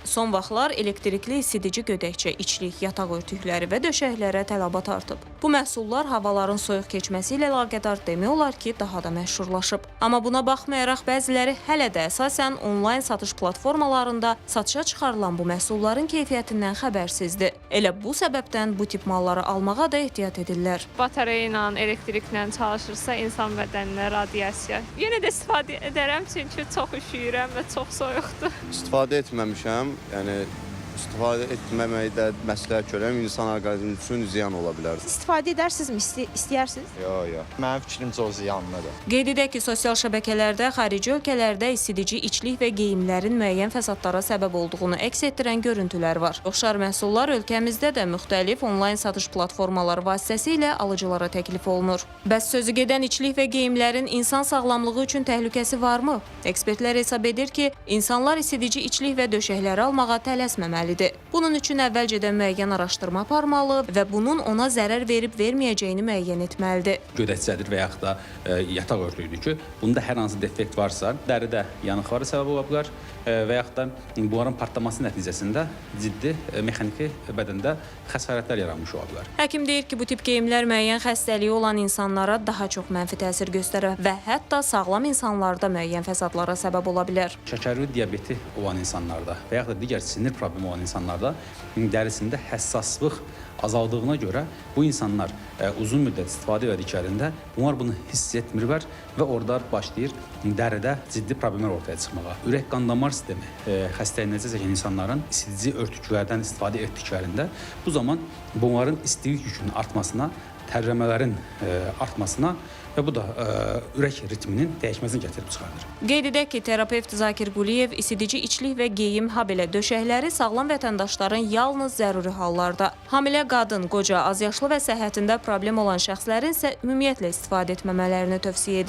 Son vaxtlar elektrikli isidici gödəkçə, içlik, yataq örtükləri və döşəklərə tələbat artıb. Bu məhsullar havaların soyuq keçməsi ilə əlaqədar demək olar ki, daha da məşhurlaşıb. Amma buna baxmayaraq bəziləri hələ də əsasən onlayn satış platformalarında satışa çıxarılan bu məhsulların keyfiyyətindən xəbərsizdir. Elə bu səbəbdən bu tip malları almağa da ehtiyat edirlər. Batareya ilə, elektriklə çalışırsa insan bədəninə radiasiya. Yenə də istifadə edərəm çünki çox üşüyürəm və çox soyuqdur. İstifadə etməmişəm, yəni istifadə etməməyi də məsləhət görürəm, insan orqanizmi üçün ziyan ola bilər. İstifadə edərsinizmi, istəyirsiniz? Yox. Mənim fikrimcə o ziyanlıdır. Qeyd edək ki, sosial şəbəkələrdə xarici ölkələrdə isidici içlik və geyimlərin müəyyən fəsadlara səbəb olduğunu əks etdirən görüntülər var. Oxşar məhsullar ölkəmizdə də müxtəlif onlayn satış platformaları vasitəsilə alıcılara təklif olunur. Bəs sözü gedən içlik və geyimlərin insan sağlamlığı üçün təhlükəsi varmı? Ekspertlər hesab edir ki, insanlar isidici içlik və döşəkləri almağa tələsməməlidir. Bunun üçün əvvəlcədən müəyyən araşdırma aparmalı və bunun ona zərər verib-verməyəcəyini müəyyən etməlidir. Gödəkçədir və yaxud da yataq örtüyüdür ki, bunda hər hansı defekt varsa, dəridə yanıqlara səbəb ola bilər və yaxud da bunların partlaması nəticəsində ciddi mexaniki bədəndə xəsarətlər yaranmış ola bilər. Həkim deyir ki, bu tip geyimlər müəyyən xəstəliyi olan insanlara daha çox mənfi təsir göstərər və hətta sağlam insanlarda müəyyən fəsadlara səbəb ola bilər. Şəkərli diabeti olan insanlarda və yaxud da digər sinir problemi olan insanlarda dərisində həssaslıq azaldığına görə bu insanlar uzun müddət istifadə edildiklərində bunlar bunu hiss etmirlər və orada başlayır dəridə ciddi problemlər ortaya çıxmağa. Ürək qan damar sistemi xəstəliyinə çəkən insanların isidici örtüklərdən istifadə etdiklərində bu zaman bunların istilik yükünün artmasına, tərləmələrin artmasına və bu da ürək ritminin dəyişməsini gətirib çıxardır. Qeyd edək ki, terapevt Zakir Quliyev isidici içlik və geyim, habelə döşəkləri sağlam vətəndaşların yalnız zəruri hallarda, hamilə qadın, qoca, azyaşlı və səhhətində problem olan şəxslərin isə ümumiyyətlə istifadə etməmələrini tövsiyə edir.